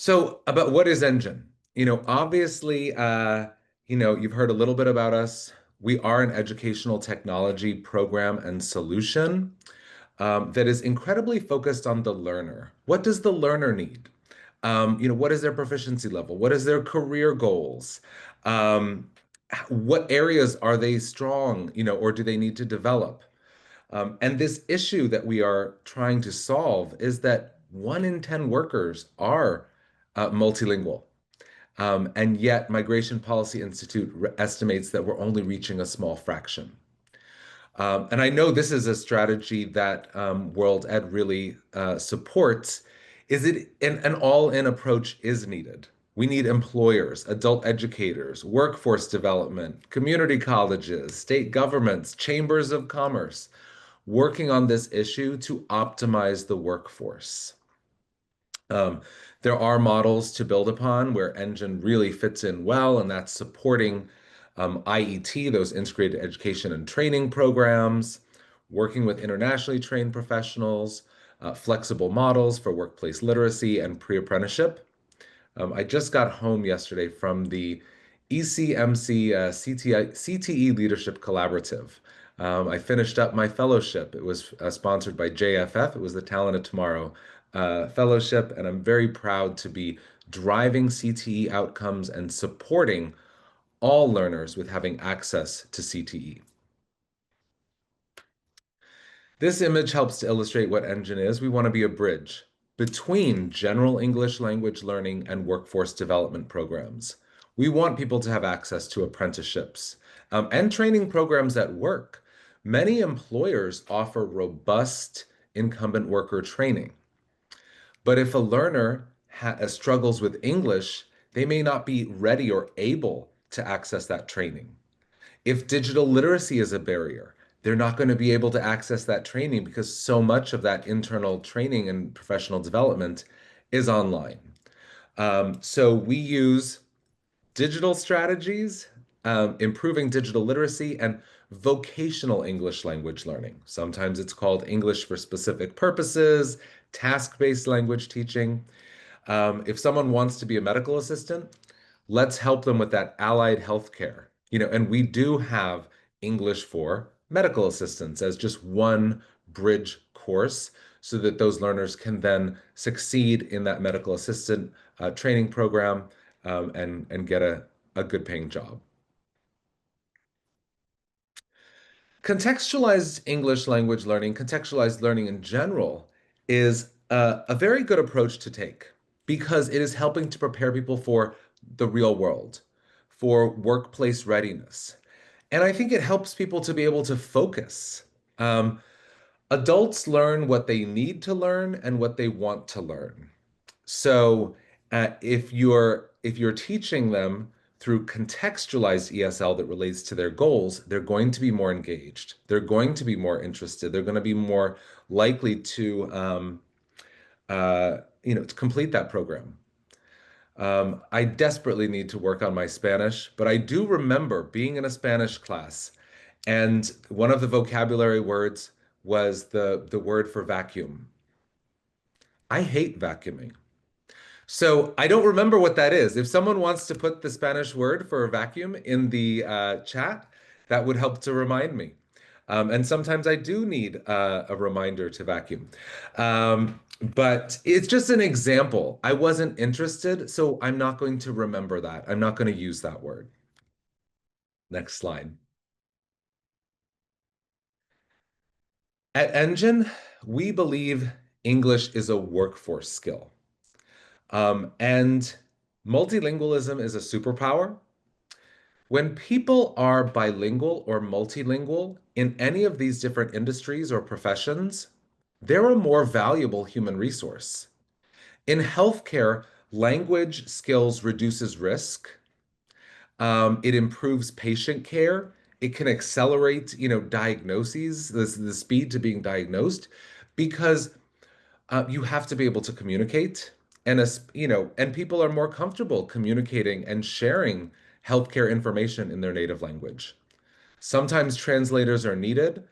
So about what is Engine? Obviously, you've heard a little bit about us. We are an educational technology program and solution that is incredibly focused on the learner. What does the learner need? What is their proficiency level? What is their career goals? Um, what areas are they strong, or do they need to develop? And this issue that we are trying to solve is that 1 in 10 workers are multilingual. And yet, Migration Policy Institute estimates that we're only reaching a small fraction. And I know this is a strategy that World Ed really supports. Is it an all-in approach is needed? We need employers, adult educators, workforce development, community colleges, state governments, chambers of commerce working on this issue to optimize the workforce. Um, there are models to build upon where Engine really fits in well, and that's supporting IET, those integrated education and training programs, working with internationally trained professionals, flexible models for workplace literacy and pre-apprenticeship. I just got home yesterday from the ECMC CTE Leadership Collaborative. I finished up my fellowship. It was sponsored by JFF. It was the Talent of Tomorrow Fellowship, and I'm very proud to be driving CTE outcomes and supporting all learners with having access to CTE. This image helps to illustrate what Engine is. We want to be a bridge between general English language learning and workforce development programs. We want people to have access to apprenticeships and training programs at work. Many employers offer robust incumbent worker training. But if a learner struggles with English, they may not be ready or able to access that training. If digital literacy is a barrier, they're not going to be able to access that training because so much of that internal training and professional development is online. So we use digital strategies, improving digital literacy, and vocational English language learning. Sometimes it's called English for specific purposes, task-based language teaching. If someone wants to be a medical assistant, let's help them with that allied healthcare. And we do have English for medical assistants as just one bridge course so that those learners can then succeed in that medical assistant training program and get a good paying job. Contextualized English language learning, contextualized learning in general, is a very good approach to take because it is helping to prepare people for the real world, for workplace readiness. And I think it helps people to be able to focus. Adults learn what they need to learn and what they want to learn. So if you're teaching them through contextualized ESL that relates to their goals, they're going to be more engaged. They're going to be more interested. They're going to be more likely to complete that program. I desperately need to work on my Spanish, but I do remember being in a Spanish class, and one of the vocabulary words was the word for vacuum. I hate vacuuming. So I don't remember what that is. If someone wants to put the Spanish word for vacuum in the chat, that would help to remind me. And sometimes I do need a reminder to vacuum. But it's just an example. I wasn't interested, so I'm not going to remember that. I'm not going to use that word. Next slide. At Engine, we believe English is a workforce skill. And multilingualism is a superpower. When people are bilingual or multilingual in any of these different industries or professions, they're a more valuable human resource. In healthcare, language skills reduces risk. It improves patient care. It can accelerate, diagnoses, the speed to being diagnosed, because you have to be able to communicate, and and people are more comfortable communicating and sharing healthcare information in their native language. Sometimes translators are needed,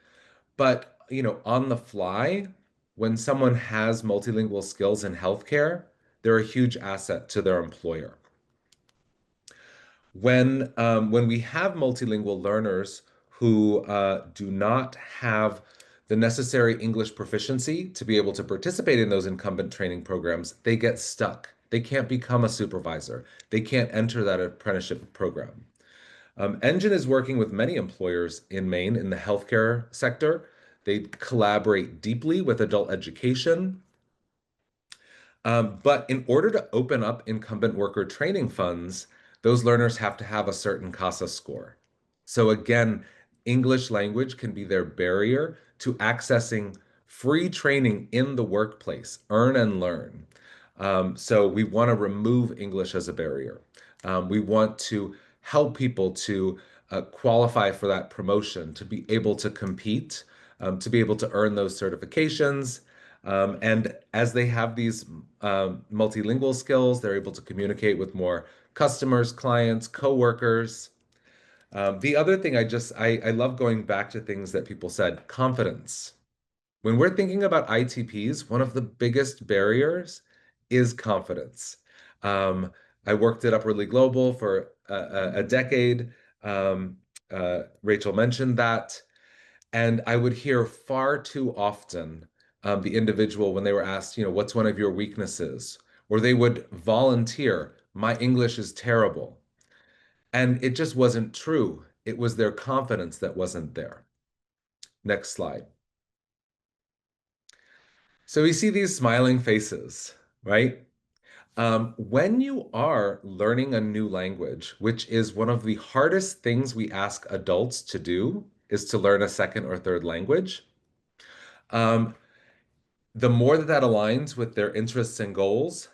but on the fly, when someone has multilingual skills in healthcare, they're a huge asset to their employer. When we have multilingual learners who do not have the necessary English proficiency to be able to participate in those incumbent training programs, they get stuck. They can't become a supervisor. They can't enter that apprenticeship program. Engine is working with many employers in Maine in the healthcare sector. They collaborate deeply with adult education. But in order to open up incumbent worker training funds, those learners have to have a certain CASA score. So again, English language can be their barrier to accessing free training in the workplace, earn and learn. So we want to remove English as a barrier. We want to help people to qualify for that promotion, to be able to compete, to be able to earn those certifications. And as they have these multilingual skills, they're able to communicate with more customers, clients, coworkers. The other thing I love going back to things that people said, confidence. When we're thinking about ITPs, one of the biggest barriers is confidence. Um, I worked at Upwardly Global for a decade. Rachel mentioned that. And I would hear far too often the individual when they were asked, what's one of your weaknesses? Or they would volunteer, my English is terrible. And it just wasn't true. It was their confidence that wasn't there. Next slide. So we see these smiling faces, right? When you are learning a new language, which is one of the hardest things we ask adults to do, is to learn a second or third language. Um, the more that aligns with their interests and goals,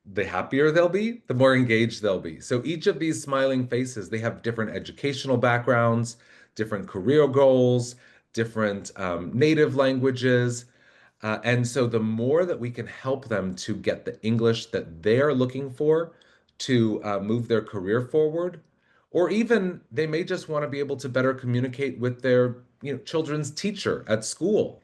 the happier they'll be, the more engaged they'll be. So each of these smiling faces, they have different educational backgrounds, different career goals, different native languages. And so the more that we can help them to get the English that they're looking for to move their career forward, or even they may just want to be able to better communicate with their, children's teacher at school.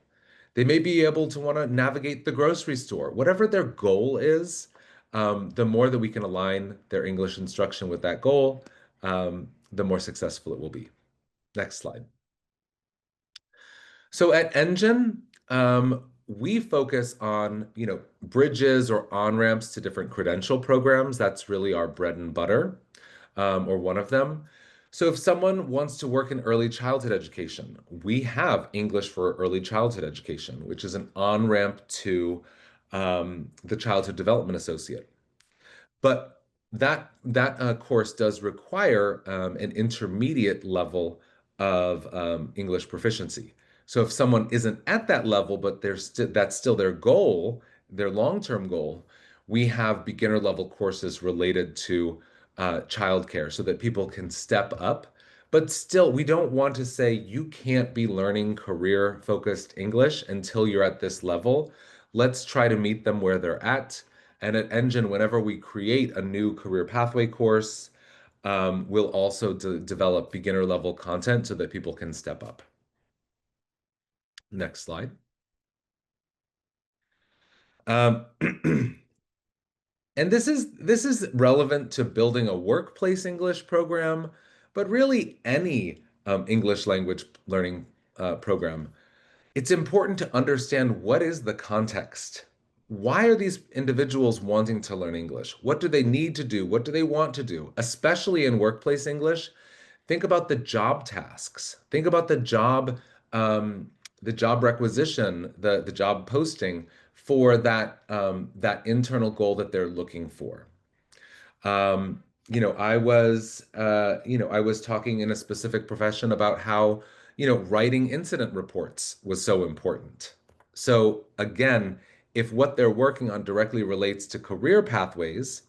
They may be able to want to navigate the grocery store. Whatever their goal is, the more that we can align their English instruction with that goal, the more successful it will be. Next slide. So at Engine, we focus on, bridges or on-ramps to different credential programs. That's really our bread and butter, or one of them. So if someone wants to work in early childhood education, we have English for early childhood education, which is an on-ramp to the Childhood Development Associate. But that course does require an intermediate level of English proficiency. So if someone isn't at that level, but that's still their goal, their long-term goal, we have beginner level courses related to childcare so that people can step up. But still, we don't want to say you can't be learning career-focused English until you're at this level. Let's try to meet them where they're at. And at Engine, whenever we create a new career pathway course, we'll also develop beginner level content so that people can step up. Next slide. Um, and this is relevant to building a workplace English program, but really any English language learning program. It's important to understand what is the context. Why are these individuals wanting to learn English? What do they need to do? What do they want to do? Especially in workplace English, think about the job tasks. Think about the job requisition, the job posting for that internal goal that they're looking for. I was talking in a specific profession about how, writing incident reports was so important. So again, if what they're working on directly relates to career pathways,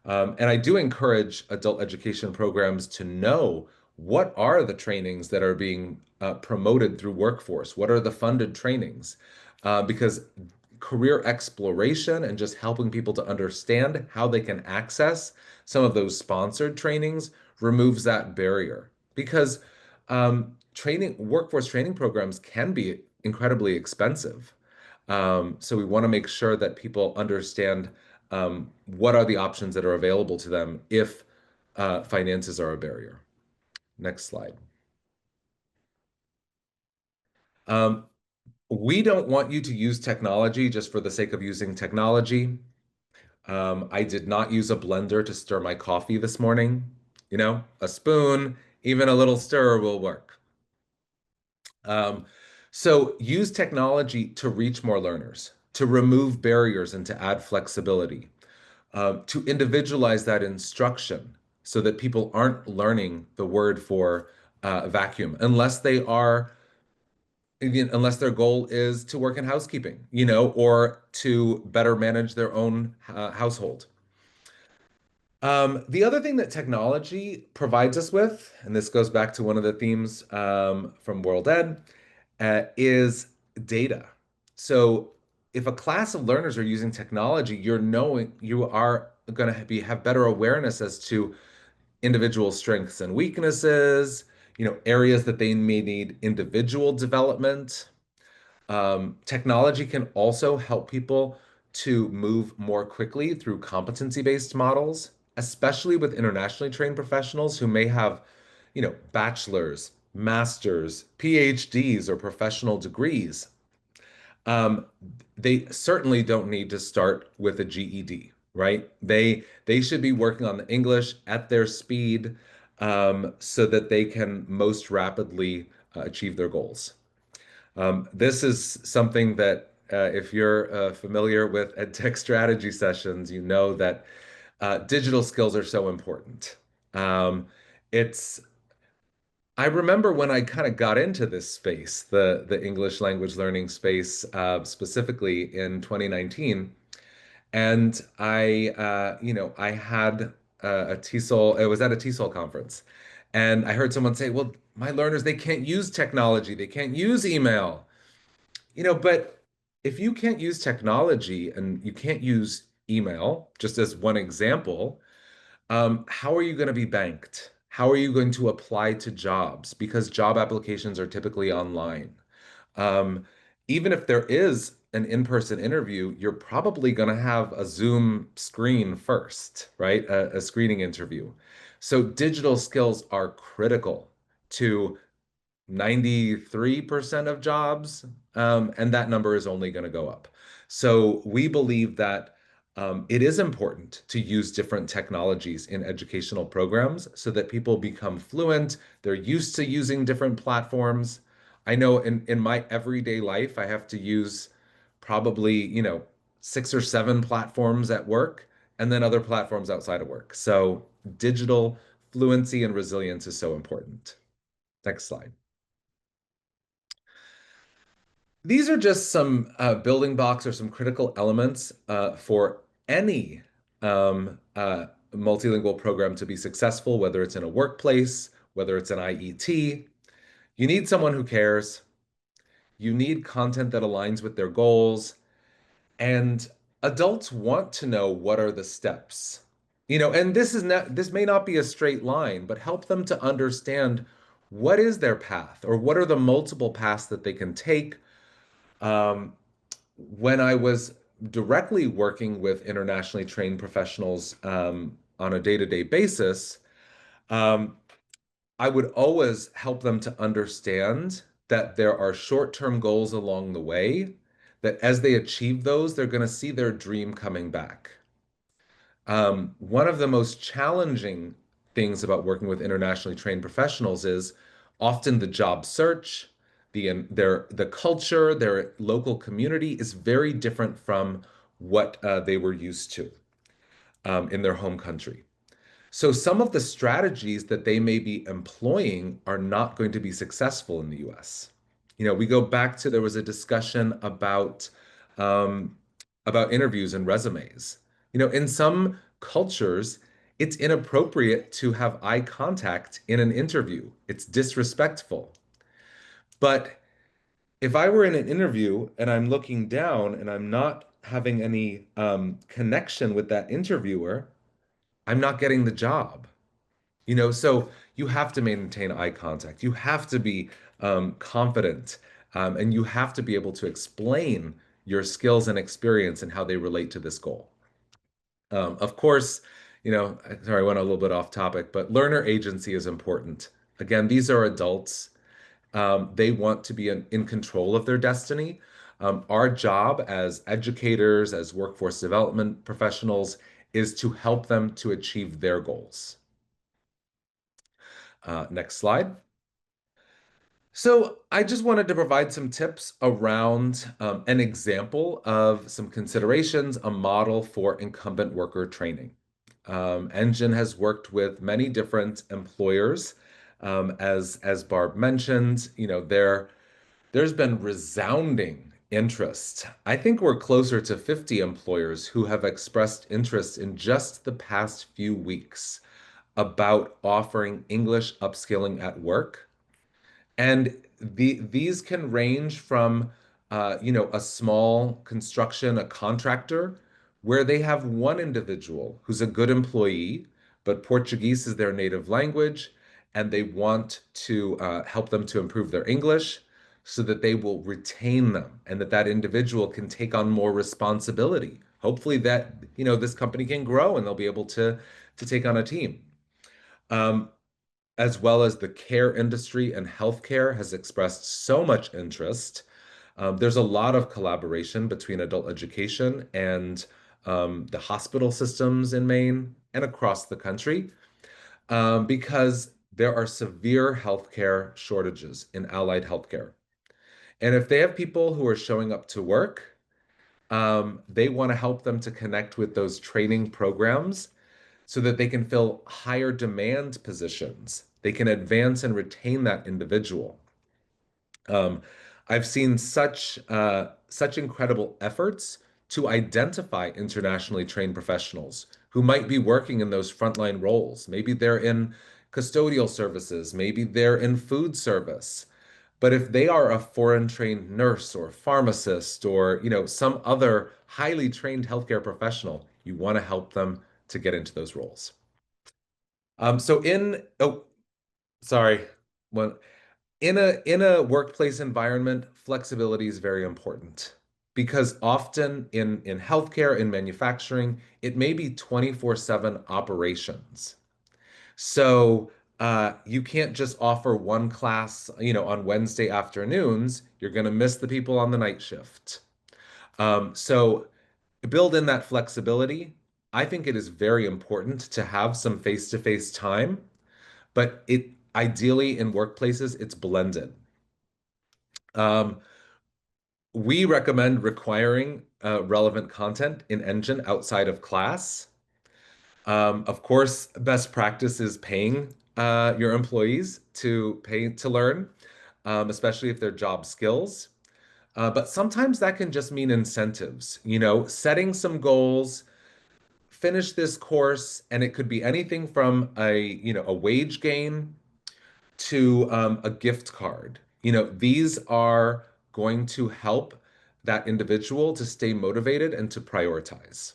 and I do encourage adult education programs to know what are the trainings that are being promoted through workforce? What are the funded trainings? Because career exploration and just helping people to understand how they can access some of those sponsored trainings removes that barrier. Because workforce training programs can be incredibly expensive. So we want to make sure that people understand what are the options that are available to them if finances are a barrier. Next slide. Um, we don't want you to use technology just for the sake of using technology. I did not use a blender to stir my coffee this morning. You know, a spoon, even a little stir will work. Um, so use technology to reach more learners, to remove barriers and to add flexibility, to individualize that instruction so that people aren't learning the word for vacuum unless their goal is to work in housekeeping, or to better manage their own household. The other thing that technology provides us with, and this goes back to one of the themes from World Ed, is data. So if a class of learners are using technology, you are going to have better awareness as to individual strengths and weaknesses, areas that they may need individual development. Technology can also help people to move more quickly through competency-based models, especially with internationally trained professionals who may have, bachelor's, master's, PhDs, or professional degrees. Um, they certainly don't need to start with a GED, right? They should be working on the English at their speed, so that they can most rapidly achieve their goals. This is something that, if you're familiar with EdTech strategy sessions, you know that digital skills are so important. Um, it's I remember when I kind of got into this space, the English language learning space, specifically in 2019, and I had a TESOL. It was at a TESOL conference, and I heard someone say, "Well, my learners, they can't use technology, they can't use email." But if you can't use technology and you can't use email, just as one example, how are you going to be banked? How are you going to apply to jobs? Because job applications are typically online. Um, Even if there is an in-person interview, you're probably going to have a Zoom screen first, right? A screening interview. So digital skills are critical to 93% of jobs, and that number is only going to go up. So we believe that it is important to use different technologies in educational programs so that people become fluent. They're used to using different platforms. I know in my everyday life, I have to use probably, 6 or 7 platforms at work and then other platforms outside of work. So digital fluency and resilience is so important. Next slide. These are just some building blocks or some critical elements for any multilingual program to be successful, whether it's in a workplace, whether it's an IET. You need someone who cares. You need content that aligns with their goals. And adults want to know what are the steps. And this may not be a straight line, but help them to understand what is their path or what are the multiple paths that they can take. When I was directly working with internationally trained professionals on a day-to-day basis, um, I would always help them to understand that there are short-term goals along the way, that as they achieve those, they're going to see their dream coming back. One of the most challenging things about working with internationally trained professionals is often the job search, the culture, their local community is very different from what they were used to in their home country. So some of the strategies that they may be employing are not going to be successful in the US. We go back to there was a discussion um, about interviews and resumes. In some cultures, it's inappropriate to have eye contact in an interview. It's disrespectful. But if I were in an interview and I'm looking down and I'm not having any connection with that interviewer, I'm not getting the job. So you have to maintain eye contact. You have to be confident, and you have to be able to explain your skills and experience and how they relate to this goal. Of course, sorry, I went a little bit off topic, but learner agency is important. Again, these are adults. They want to be in control of their destiny. Our job as educators, as workforce development professionals, is to help them to achieve their goals. Next slide. So I just wanted to provide some tips around an example of some considerations, a model for incumbent worker training. Engine has worked with many different employers. As Barb mentioned, there's been resounding interest. I think we're closer to 50 employers who have expressed interest in just the past few weeks about offering English upskilling at work. And these can range from, a small construction, a contractor, where they have one individual who's a good employee, but Portuguese is their native language, and they want to help them to improve their English so that they will retain them and that individual can take on more responsibility. Hopefully that, this company can grow and they'll be able to take on a team. Um, as well as the care industry and healthcare has expressed so much interest. There's a lot of collaboration between adult education and the hospital systems in Maine and across the country because there are severe healthcare shortages in allied healthcare. And if they have people who are showing up to work, they want to help them to connect with those training programs so that they can fill higher demand positions. They can advance and retain that individual. Um, I've seen such incredible efforts to identify internationally trained professionals who might be working in those frontline roles. Maybe they're in custodial services, maybe they're in food service. But if they are a foreign trained nurse or pharmacist or, some other highly trained healthcare professional, you want to help them to get into those roles. Oh, sorry. One, in a workplace environment, flexibility is very important because often in healthcare, in manufacturing, it may be 24/7 operations. So you can't just offer one class, on Wednesday afternoons. You're going to miss the people on the night shift. So build in that flexibility. I think it is very important to have some face-to-face time, but it ideally in workplaces, it's blended. Um, we recommend requiring relevant content in Engine outside of class. Of course, best practice is paying your employees to pay to learn, especially if they're job skills. But sometimes that can just mean incentives, setting some goals, finish this course, and it could be anything from a wage gain to a gift card. These are going to help that individual to stay motivated and to prioritize.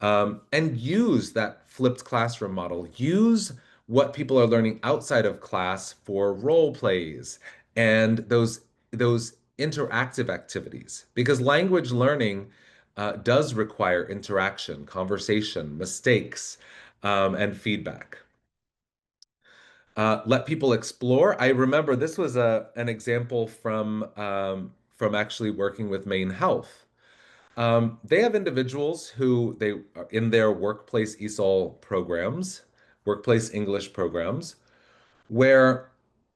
And use that flipped classroom model. Use what people are learning outside of class for role plays and those interactive activities. Because language learning does require interaction, conversation, mistakes, and feedback. Let people explore. I remember this was an example from actually working with Maine Health. They have individuals who they are in their workplace ESOL programs, workplace English programs, where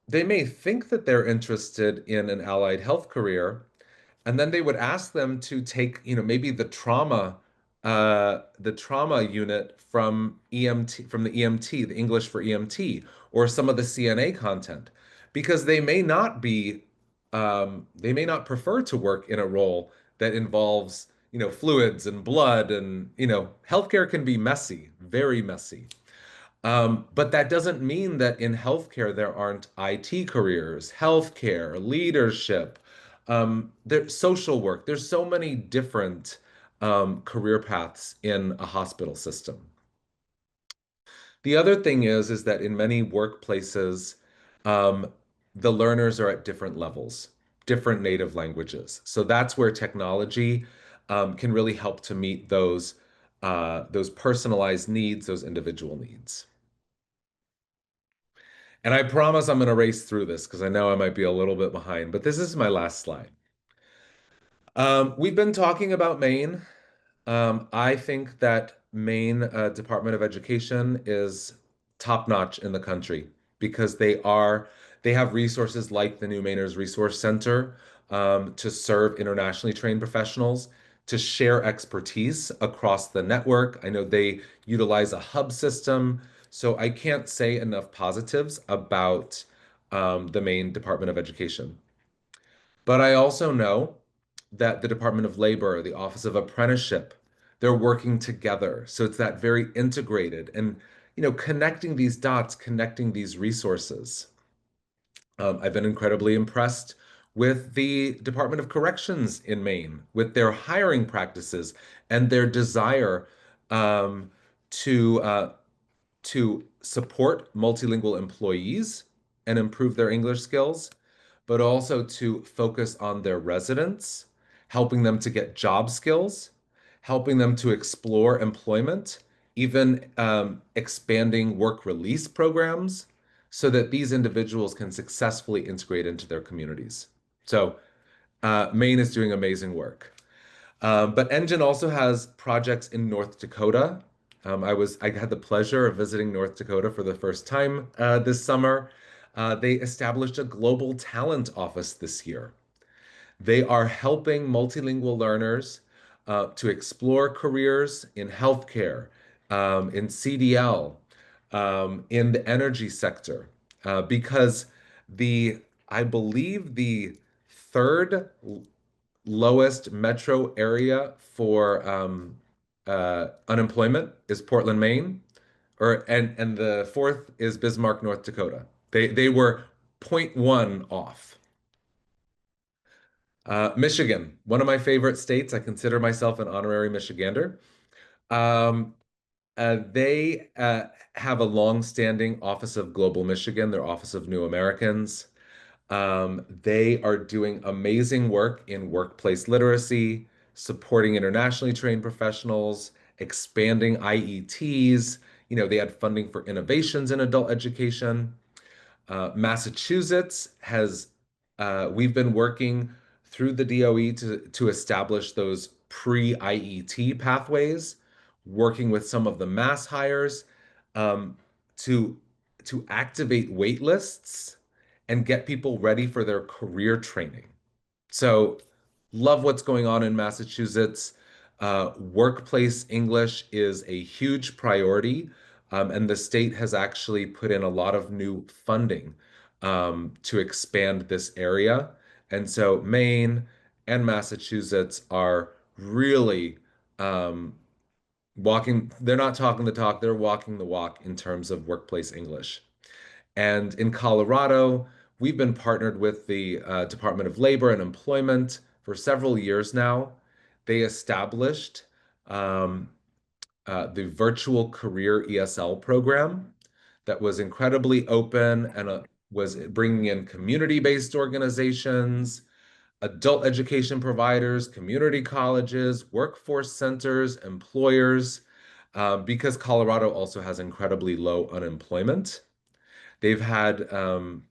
they may think that they're interested in an allied health career, and then they would ask them to take, maybe the trauma unit from EMT, from the EMT, the English for EMT, or some of the CNA content, because they may not prefer to work in a role that involves, fluids and blood, and, healthcare can be messy, very messy. But that doesn't mean that in healthcare there aren't IT careers, healthcare, leadership, there's social work. There's so many different career paths in a hospital system. The other thing is that in many workplaces, um, the learners are at different levels, different native languages. So that's where technology can really help to meet those those personalized needs, those individual needs. And I promise I'm going to race through this because I know I might be a little bit behind, but this is my last slide. We've been talking about Maine. I think that Maine Department of Education is top notch in the country because they have resources like the New Mainers Resource Center to serve internationally trained professionals, to share expertise across the network. I know they utilize a hub system, so I can't say enough positives about the Maine Department of Education. But I also know that the Department of Labor, the Office of Apprenticeship, they're working together. So it's that very integrated and, connecting these dots, connecting these resources. I've been incredibly impressed with the Department of Corrections in Maine, with their hiring practices and their desire um, to to support multilingual employees and improve their English skills, but also to focus on their residents, helping them to get job skills, helping them to explore employment, even expanding work release programs so that these individuals can successfully integrate into their communities. So, Maine is doing amazing work. But Engine also has projects in North Dakota. I had the pleasure of visiting North Dakota for the first time this summer. They established a global talent office this year. They are helping multilingual learners to explore careers in healthcare, in CDL, in the energy sector, because the I believe the third lowest metro area for unemployment is Portland, Maine, and the fourth is Bismarck, North Dakota. They were zero point 0.1 off. Michigan, one of my favorite states. I consider myself an honorary Michigander. Um, they have a long-standing Office of Global Michigan, their Office of New Americans. They are doing amazing work in workplace literacy, supporting internationally trained professionals, expanding IETs. They had funding for innovations in adult education. Massachusetts we've been working through the DOE to establish those pre-IET pathways, working with some of the mass hires um, to, to activate wait lists and get people ready for their career training. So, love what's going on in Massachusetts. Workplace English is a huge priority, and the state has actually put in a lot of new funding to expand this area. And so, Maine and Massachusetts are really um, they're not talking the talk, they're walking the walk in terms of workplace English. And in Colorado, we've been partnered with the Department of Labor and Employment for several years now. They established um, the virtual career ESL program that was incredibly open and was bringing in community-based organizations, adult education providers, community colleges, workforce centers, employers, because Colorado also has incredibly low unemployment. They've had an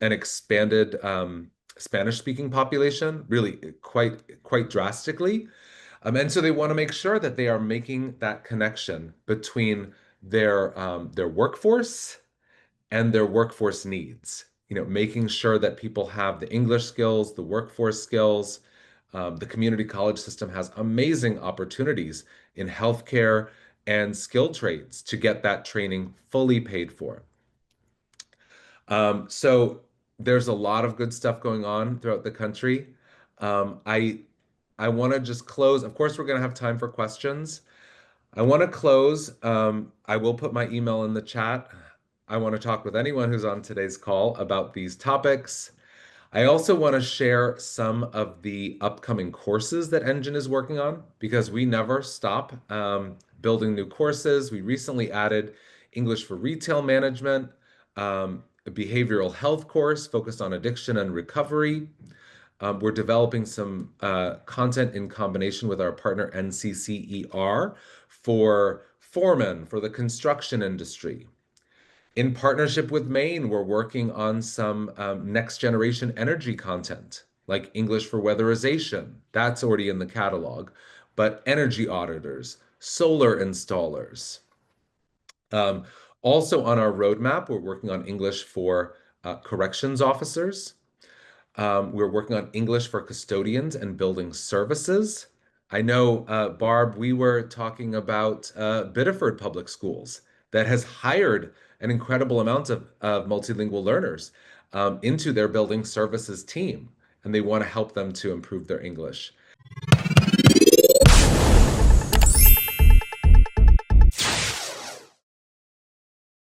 expanded Spanish-speaking population, really quite drastically. And so they want to make sure that they are making that connection between their workforce and their workforce needs. Making sure that people have the English skills, the workforce skills. The community college system has amazing opportunities in healthcare and skilled trades to get that training fully paid for. So there's a lot of good stuff going on throughout the country. Um, I I want to just close. Of course, we're going to have time for questions. I want to close. I will put my email in the chat. I want to talk with anyone who's on today's call about these topics. I also want to share some of the upcoming courses that Engine is working on because we never stop building new courses. We recently added English for Retail Management, a behavioral health course focused on addiction and recovery. We're developing some content in combination with our partner NCCER for foremen for the construction industry. In partnership with Maine, we're working on some next generation energy content, like English for weatherization. That's already in the catalog, but energy auditors, solar installers. Um, Also on our roadmap, we're working on English for corrections officers. We're working on English for custodians and building services. I know, Barb, we were talking about Biddeford Public Schools that has hired an incredible amount of multilingual learners into their building services team, and they want to help them to improve their English.